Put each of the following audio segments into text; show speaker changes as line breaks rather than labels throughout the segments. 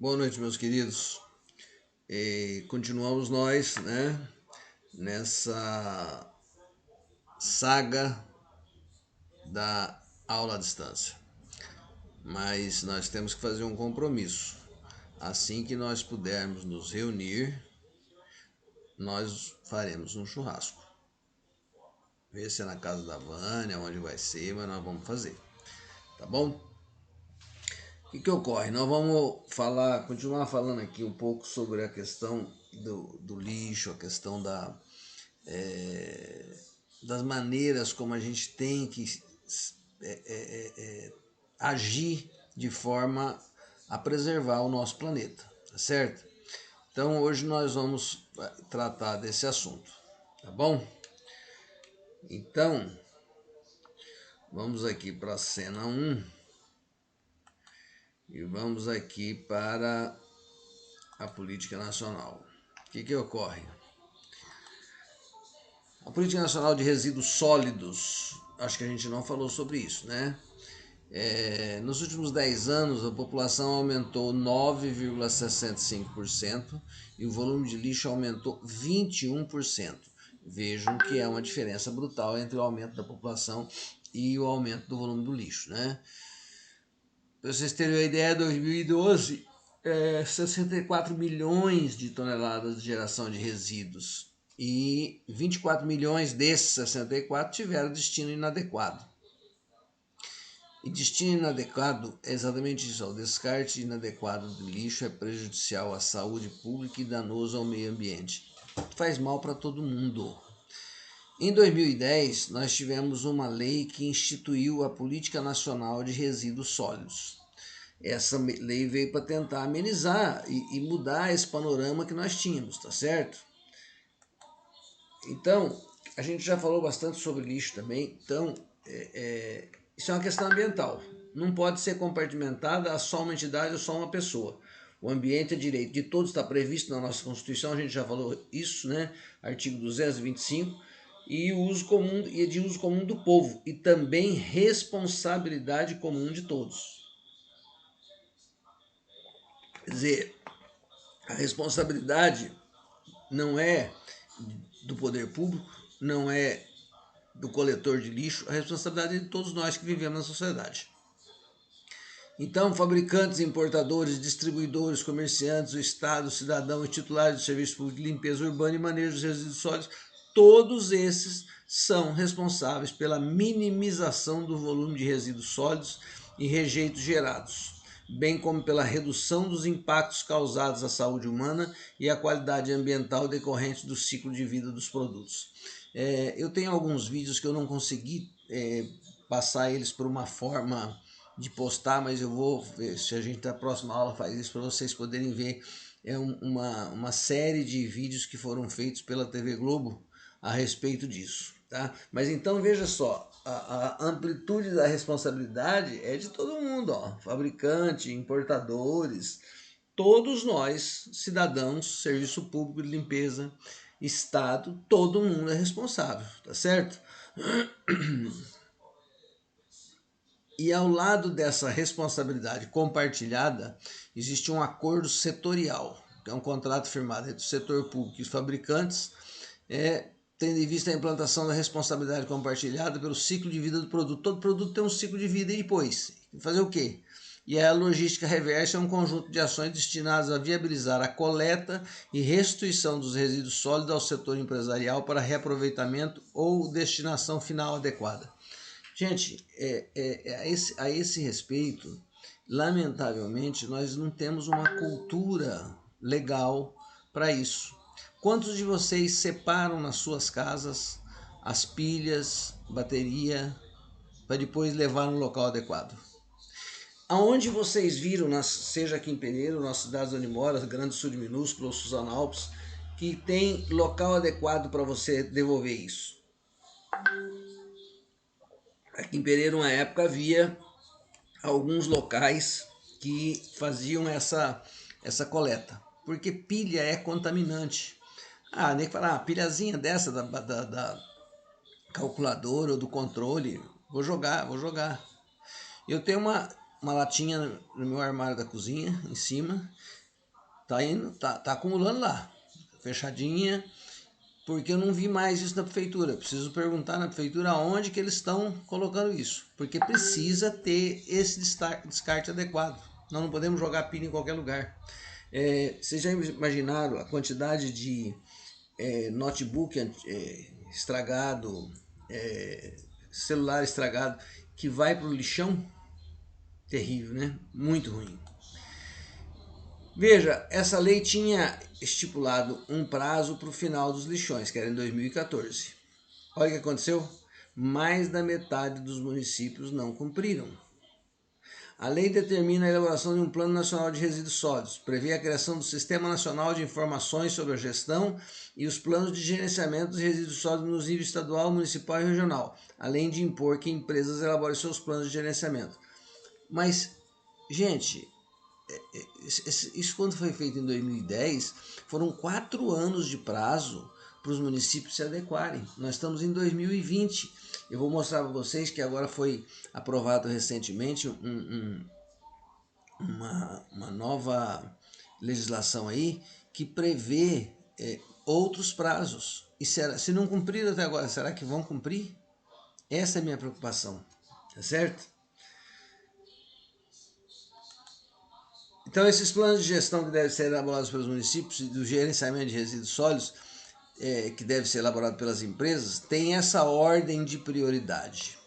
Boa noite, meus queridos. Continuamos nós, né, nessa saga da aula à distância. Mas nós temos que fazer um compromisso. Assim que nós pudermos nos reunir, nós faremos um churrasco. Vê se é na casa da Vânia, onde vai ser, mas nós vamos fazer. Tá bom? O que ocorre? Nós vamos continuar falando aqui um pouco sobre a questão do lixo, a questão das maneiras como a gente tem que agir de forma a preservar o nosso planeta, tá certo? Então hoje nós vamos tratar desse assunto, tá bom? Então, vamos aqui para a cena 1 e vamos aqui para a política nacional. O que ocorre? A Política Nacional de Resíduos Sólidos, acho que a gente não falou sobre isso, né? Nos últimos 10 anos, a população aumentou 9,65% e o volume de lixo aumentou 21%. Vejam que é uma diferença brutal entre o aumento da população e o aumento do volume do lixo, né? Para vocês terem uma ideia, em 2012, 64 milhões de toneladas de geração de resíduos e 24 milhões desses 64 tiveram destino inadequado. E destino inadequado é exatamente isso. O descarte inadequado do lixo é prejudicial à saúde pública e danoso ao meio ambiente. Faz mal para todo mundo. Em 2010, nós tivemos uma lei que instituiu a Política Nacional de Resíduos Sólidos. Essa lei veio para tentar amenizar e mudar esse panorama que nós tínhamos, tá certo? Então, a gente já falou bastante sobre lixo também. Então, isso é uma questão ambiental. Não pode ser compartimentada a só uma entidade ou só uma pessoa. O ambiente é direito de todos, está previsto na nossa Constituição, a gente já falou isso, né? Artigo 225, e o uso comum e de uso comum do povo, e também responsabilidade comum de todos. Quer dizer, a responsabilidade não é do poder público, não é do coletor de lixo, a responsabilidade é de todos nós que vivemos na sociedade. Então, fabricantes, importadores, distribuidores, comerciantes, o Estado, o cidadão e titulares do serviço público de limpeza urbana e manejo dos resíduos sólidos, todos esses são responsáveis pela minimização do volume de resíduos sólidos e rejeitos gerados, bem como pela redução dos impactos causados à saúde humana e à qualidade ambiental decorrentes do ciclo de vida dos produtos. Eu tenho alguns vídeos que eu não consegui passar eles por uma forma de postar, mas eu vou ver se a gente na próxima aula faz isso para vocês poderem ver. Uma série de vídeos que foram feitos pela TV Globo a respeito disso, tá? Mas então veja só, a amplitude da responsabilidade é de todo mundo, ó, fabricante, importadores, todos nós, cidadãos, serviço público de limpeza, Estado, todo mundo é responsável, tá certo? E ao lado dessa responsabilidade compartilhada, existe um acordo setorial, que é um contrato firmado entre o setor público e os fabricantes, tendo em vista a implantação da responsabilidade compartilhada pelo ciclo de vida do produto. Todo produto tem um ciclo de vida e depois, fazer o quê? E a logística reversa é um conjunto de ações destinadas a viabilizar a coleta e restituição dos resíduos sólidos ao setor empresarial para reaproveitamento ou destinação final adequada. Gente, a esse respeito, lamentavelmente, nós não temos uma cultura legal para isso. Quantos de vocês separam nas suas casas as pilhas, bateria, para depois levar no local adequado? Aonde vocês viram, seja aqui em Peneiro, nas cidades onde mora, Grande Sul de Minúsculo ou Suzano Alpes, que tem local adequado para você devolver isso? Aqui em Peneiro, uma época, havia alguns locais que faziam essa coleta, porque pilha é contaminante. Nem que falar, pilhazinha dessa da calculadora ou do controle, vou jogar. Eu tenho uma latinha no meu armário da cozinha, em cima, tá acumulando lá, fechadinha, porque eu não vi mais isso na prefeitura. Preciso perguntar na prefeitura onde que eles estão colocando isso, porque precisa ter esse descarte adequado. Nós não podemos jogar pilha em qualquer lugar. Vocês já imaginaram a quantidade de notebook estragado, celular estragado, que vai para o lixão? Terrível, né? Muito ruim. Veja, essa lei tinha estipulado um prazo para o final dos lixões, que era em 2014. Olha o que aconteceu. Mais da metade dos municípios não cumpriram. A lei determina a elaboração de um Plano Nacional de Resíduos Sólidos, prevê a criação do Sistema Nacional de Informações sobre a Gestão e os planos de gerenciamento dos resíduos sólidos nos níveis estadual, municipal e regional, além de impor que empresas elaborem seus planos de gerenciamento. Mas, gente, isso quando foi feito em 2010, foram 4 anos de prazo para os municípios se adequarem. Nós estamos em 2020. Eu vou mostrar para vocês que agora foi aprovado recentemente uma nova legislação aí que prevê outros prazos. E se não cumpriram até agora, será que vão cumprir? Essa é a minha preocupação, tá certo? Então, esses planos de gestão que devem ser elaborados pelos municípios e do gerenciamento de resíduos sólidos, que deve ser elaborado pelas empresas, tem essa ordem de prioridade: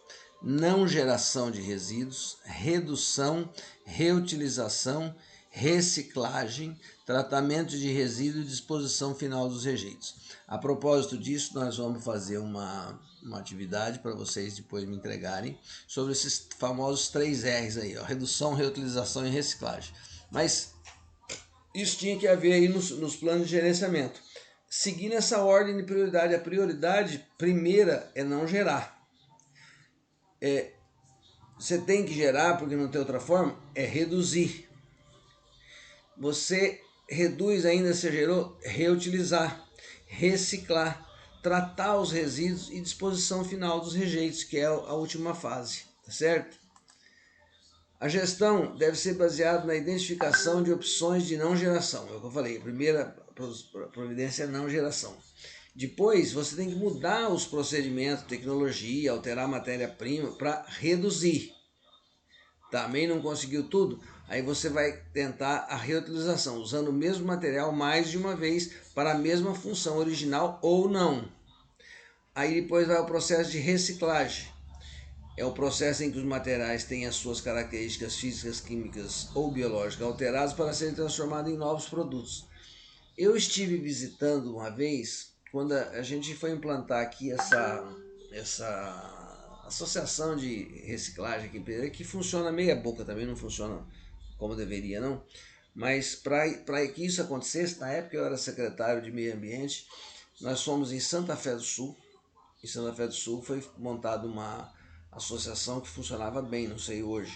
não geração de resíduos, redução, reutilização, reciclagem, tratamento de resíduos e disposição final dos rejeitos. A propósito disso, nós vamos fazer uma atividade para vocês depois me entregarem sobre esses famosos 3 R's aí, ó: redução, reutilização e reciclagem. Mas isso tinha que haver aí nos planos de gerenciamento. Seguindo essa ordem de prioridade, a prioridade primeira é não gerar. Você tem que gerar, porque não tem outra forma, é reduzir. Você reduz ainda, você gerou, reutilizar, reciclar, tratar os resíduos e disposição final dos rejeitos, que é a última fase, tá certo? A gestão deve ser baseada na identificação de opções de não geração. É o que eu falei, a primeira providência é não geração. Depois, você tem que mudar os procedimentos, tecnologia, alterar a matéria-prima para reduzir. Também não conseguiu tudo? Aí você vai tentar a reutilização, usando o mesmo material mais de uma vez para a mesma função original ou não. Aí depois vai o processo de reciclagem. É o processo em que os materiais têm as suas características físicas, químicas ou biológicas alteradas para serem transformados em novos produtos. Eu estive visitando uma vez, quando a gente foi implantar aqui essa associação de reciclagem aqui em Pereira, que funciona meia boca também, não funciona como deveria não, mas para que isso acontecesse, na época eu era secretário de meio ambiente, nós fomos em Santa Fé do Sul. Em Santa Fé do Sul foi montada uma associação que funcionava bem, não sei hoje.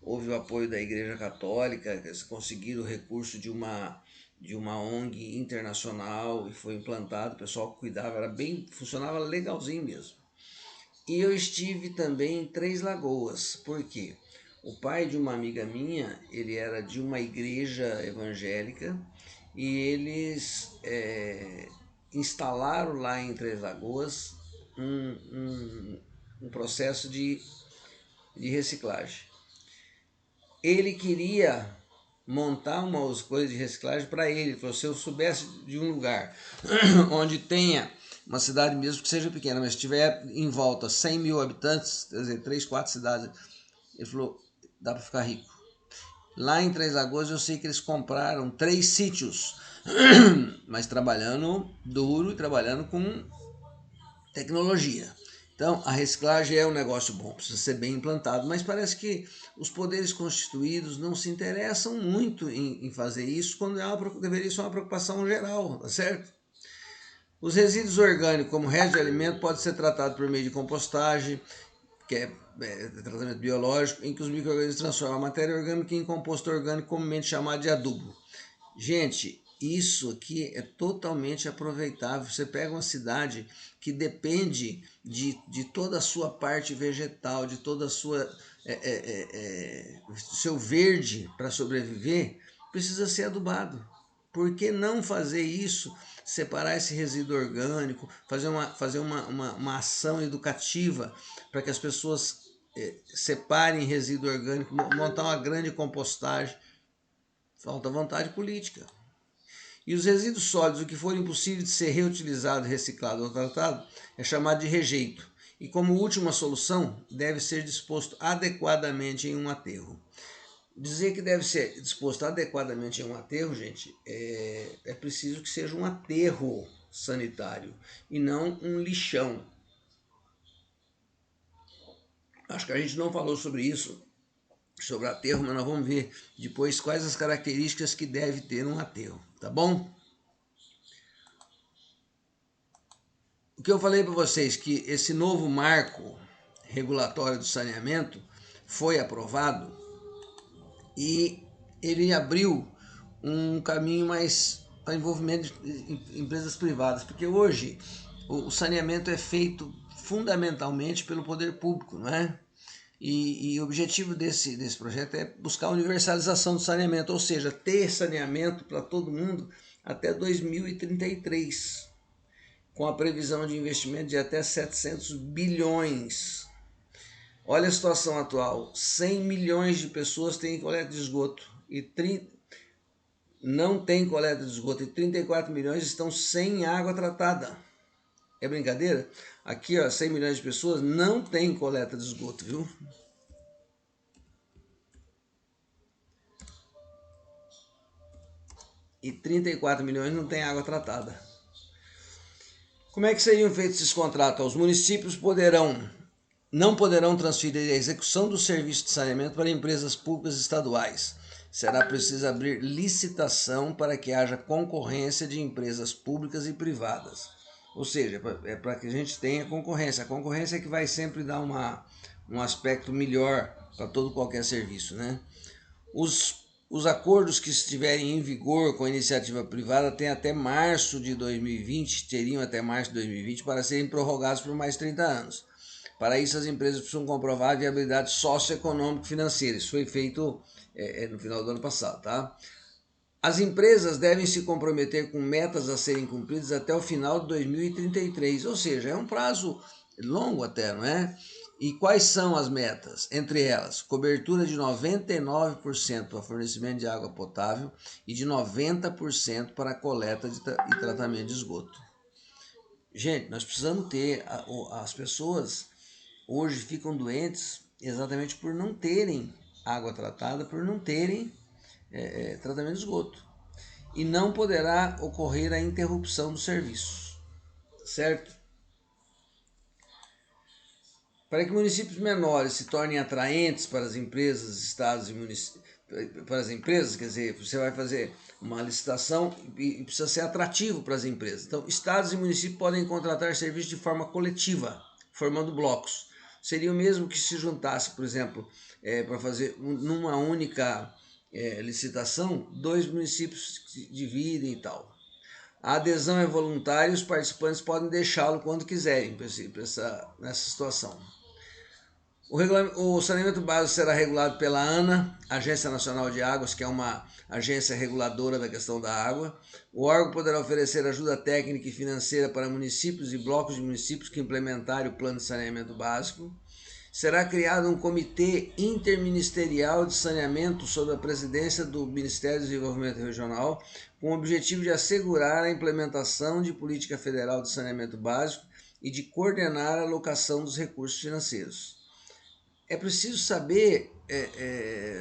Houve o apoio da Igreja Católica, eles conseguiram o recurso de uma ONG internacional e foi implantado, o pessoal cuidava, era bem, funcionava legalzinho mesmo. E eu estive também em Três Lagoas, por quê? O pai de uma amiga minha, ele era de uma igreja evangélica e eles instalaram lá em Três Lagoas um processo de reciclagem. Ele queria montar umas coisas de reciclagem para ele. Falou: se eu soubesse de um lugar onde tenha uma cidade mesmo que seja pequena, mas tiver em volta 100 mil habitantes, quer dizer, 3, 4 cidades, ele falou: dá para ficar rico. Lá em Três Lagoas eu sei que eles compraram 3 sítios, mas trabalhando duro e trabalhando com tecnologia. Então, a reciclagem é um negócio bom, precisa ser bem implantado, mas parece que os poderes constituídos não se interessam muito em fazer isso, quando deveria ser uma preocupação geral, tá certo? Os resíduos orgânicos, como resto de alimento, pode ser tratado por meio de compostagem, que é tratamento biológico, em que os micro-organismos transformam a matéria orgânica em composto orgânico, comumente chamado de adubo. Gente, isso aqui é totalmente aproveitável. Você pega uma cidade que depende de toda a sua parte vegetal, de toda a sua seu verde para sobreviver, precisa ser adubado. Por que não fazer isso? Separar esse resíduo orgânico, fazer uma ação educativa para que as pessoas separem resíduo orgânico, montar uma grande compostagem. Falta vontade política. E os resíduos sólidos, o que for impossível de ser reutilizado, reciclado ou tratado, é chamado de rejeito. E como última solução, deve ser disposto adequadamente em um aterro. Dizer que deve ser disposto adequadamente em um aterro, gente, é preciso que seja um aterro sanitário e não um lixão. Acho que a gente não falou sobre isso, sobre aterro, mas nós vamos ver depois quais as características que deve ter um aterro, tá bom? O que eu falei para vocês, que esse novo marco regulatório do saneamento foi aprovado e ele abriu um caminho mais para envolvimento de empresas privadas, porque hoje o saneamento é feito fundamentalmente pelo poder público, não é? E o objetivo desse projeto é buscar a universalização do saneamento, ou seja, ter saneamento para todo mundo até 2033, com a previsão de investimento de até 700 bilhões. Olha a situação atual, 100 milhões de pessoas têm coleta de esgoto e não tem coleta de esgoto e 34 milhões estão sem água tratada. É brincadeira? Aqui, ó, 100 milhões de pessoas não tem coleta de esgoto, viu? E 34 milhões não tem água tratada. Como é que seriam feitos esses contratos? Os municípios não poderão transferir a execução do serviço de saneamento para empresas públicas estaduais. Será preciso abrir licitação para que haja concorrência de empresas públicas e privadas. Ou seja, é para que a gente tenha concorrência. A concorrência é que vai sempre dar um aspecto melhor para todo qualquer serviço, né? Os acordos que estiverem em vigor com a iniciativa privada têm até março de 2020, teriam até março de 2020 para serem prorrogados por mais 30 anos. Para isso, as empresas precisam comprovar a viabilidade socioeconômica e financeira. Isso foi feito no final do ano passado, tá? As empresas devem se comprometer com metas a serem cumpridas até o final de 2033, ou seja, é um prazo longo até, não é? E quais são as metas? Entre elas, cobertura de 99% para fornecimento de água potável e de 90% para coleta e tratamento de esgoto. Gente, nós precisamos ter, as pessoas hoje ficam doentes exatamente por não terem água tratada, por não terem tratamento de esgoto. E não poderá ocorrer a interrupção do serviço, certo? Para que municípios menores se tornem atraentes para as empresas, estados e municípios, para as empresas, quer dizer, você vai fazer uma licitação e precisa ser atrativo para as empresas. Então, estados e municípios podem contratar serviços de forma coletiva, formando blocos. Seria o mesmo que se juntasse, por exemplo, para fazer numa única licitação, 2 municípios se dividem e tal. A adesão é voluntária e os participantes podem deixá-lo quando quiserem nessa situação. O saneamento básico será regulado pela ANA, Agência Nacional de Águas, que é uma agência reguladora da questão da água. O órgão poderá oferecer ajuda técnica e financeira para municípios e blocos de municípios que implementarem o plano de saneamento básico. Será criado um comitê interministerial de saneamento sob a presidência do Ministério do Desenvolvimento Regional, com o objetivo de assegurar a implementação de política federal de saneamento básico e de coordenar a alocação dos recursos financeiros. É preciso saber,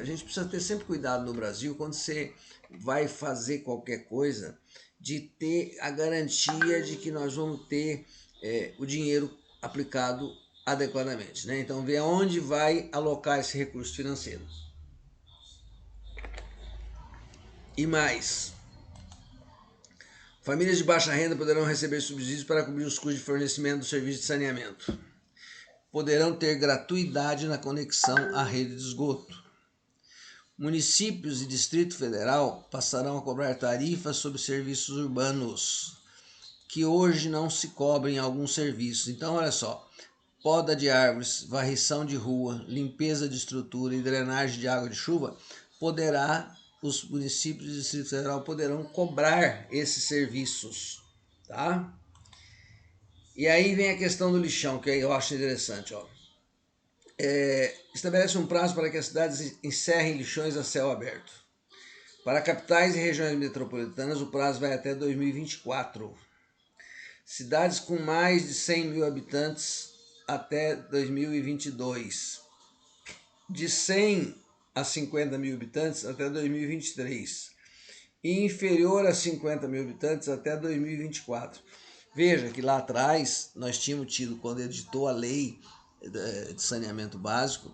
a gente precisa ter sempre cuidado no Brasil, quando você vai fazer qualquer coisa, de ter a garantia de que nós vamos ter o dinheiro aplicado adequadamente, né? Então, ver aonde vai alocar esse recurso financeiro. E mais, famílias de baixa renda poderão receber subsídios para cobrir os custos de fornecimento do serviço de saneamento. Poderão ter gratuidade na conexão à rede de esgoto. Municípios e Distrito Federal passarão a cobrar tarifas sobre serviços urbanos, que hoje não se cobrem alguns serviços. Então, olha só, poda de árvores, varrição de rua, limpeza de estrutura e drenagem de água de chuva, os municípios e Distrito Federal poderão cobrar esses serviços, tá? E aí vem a questão do lixão, que eu acho interessante, ó. Estabelece um prazo para que as cidades encerrem lixões a céu aberto. Para capitais e regiões metropolitanas, o prazo vai até 2024. Cidades com mais de 100 mil habitantes até 2022. De 100 a 50 mil habitantes até 2023. E inferior a 50 mil habitantes até 2024. Veja que lá atrás nós tínhamos tido, quando editou a lei de saneamento básico,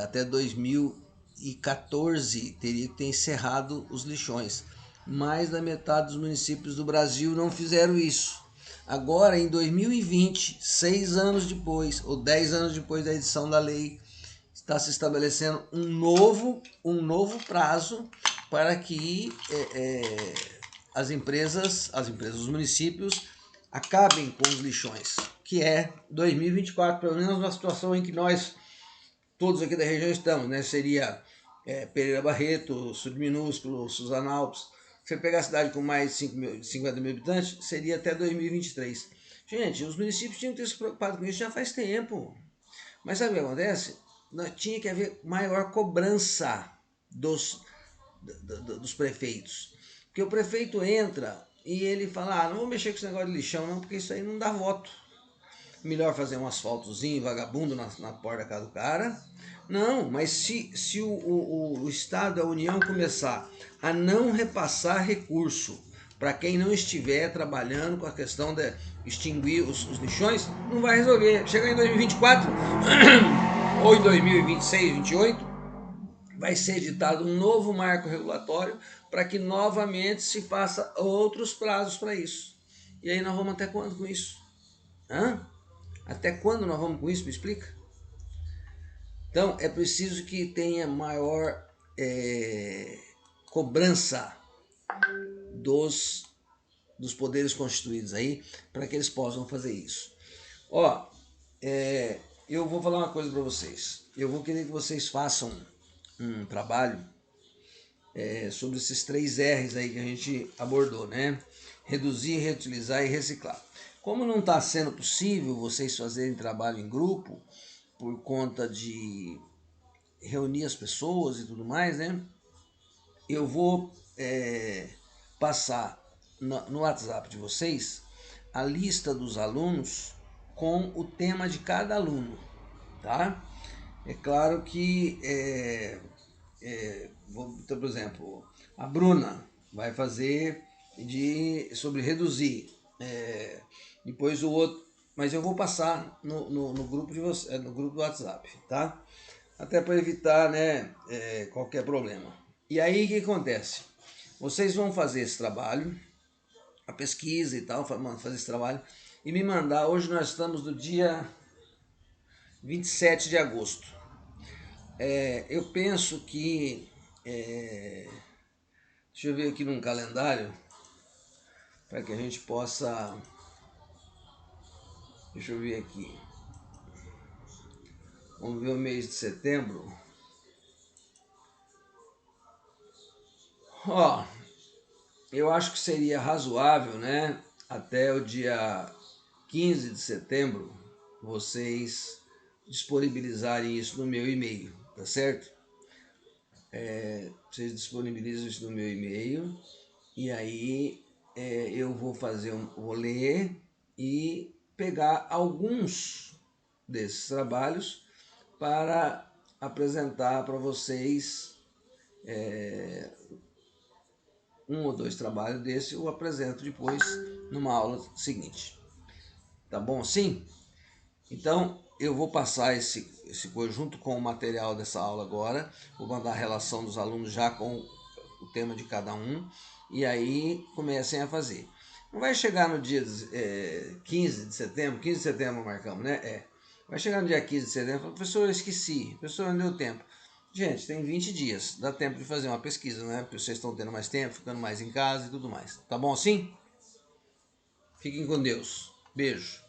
até 2014 teria que ter encerrado os lixões. Mais da metade dos municípios do Brasil não fizeram isso. Agora, em 2020, 6 anos depois, ou 10 anos depois da edição da lei, está se estabelecendo um novo prazo para que as empresas, os municípios, acabem com os lixões, que é 2024, pelo menos na situação em que nós, todos aqui da região, estamos, né? Seria Pereira Barreto, Sul Minúsculo, Suzanalpes. Se você pegar a cidade com mais de 50 mil habitantes, seria até 2023. Gente, os municípios tinham que ter se preocupado com isso já faz tempo. Mas sabe o que acontece? Tinha que haver maior cobrança dos prefeitos. Porque o prefeito entra e ele fala, não vou mexer com esse negócio de lixão não, porque isso aí não dá voto. Melhor fazer um asfaltozinho vagabundo na porta da casa do cara. Não, mas se o Estado, a União começar a não repassar recurso para quem não estiver trabalhando com a questão de extinguir os lixões, não vai resolver. Chegar em 2024 ou em 2026, 2028, vai ser editado um novo marco regulatório para que novamente se faça outros prazos para isso. E aí nós vamos até quando com isso? Até quando nós vamos com isso? Me explica. Então é preciso que tenha maior cobrança dos poderes constituídos aí, para que eles possam fazer isso. Ó, eu vou falar uma coisa para vocês. Eu vou querer que vocês façam um trabalho sobre esses 3 R's aí que a gente abordou, né? Reduzir, reutilizar e reciclar. Como não está sendo possível vocês fazerem trabalho em grupo, por conta de reunir as pessoas e tudo mais, né? Eu vou passar no WhatsApp de vocês a lista dos alunos com o tema de cada aluno, tá? É claro que, então, por exemplo, a Bruna vai fazer sobre reduzir, depois o outro, mas eu vou passar no grupo de você, no grupo do WhatsApp, tá? Até para evitar, né, qualquer problema. E aí o que acontece? Vocês vão fazer esse trabalho, a pesquisa e tal, fazer esse trabalho e me mandar. Hoje nós estamos no dia 27 de agosto. Eu penso que deixa eu ver aqui num calendário para que a gente possa. Deixa eu ver aqui. Vamos ver o mês de setembro. Ó, eu acho que seria razoável, né? Até o dia 15 de setembro, vocês disponibilizarem isso no meu e-mail, tá certo? Vocês disponibilizam isso no meu e-mail e aí eu vou vou ler e pegar alguns desses trabalhos para apresentar para vocês. Um ou 2 trabalhos desse eu apresento depois numa aula seguinte. Tá bom assim? Então eu vou passar esse conjunto com o material dessa aula agora. Vou mandar a relação dos alunos já com o tema de cada um. E aí comecem a fazer. Não vai chegar no dia 15 de setembro, 15 de setembro marcamos, né? Vai chegar no dia 15 de setembro e falar, professor, eu esqueci, professor, não deu tempo. Gente, tem 20 dias. Dá tempo de fazer uma pesquisa, né? Porque vocês estão tendo mais tempo, ficando mais em casa e tudo mais. Tá bom assim? Fiquem com Deus. Beijo.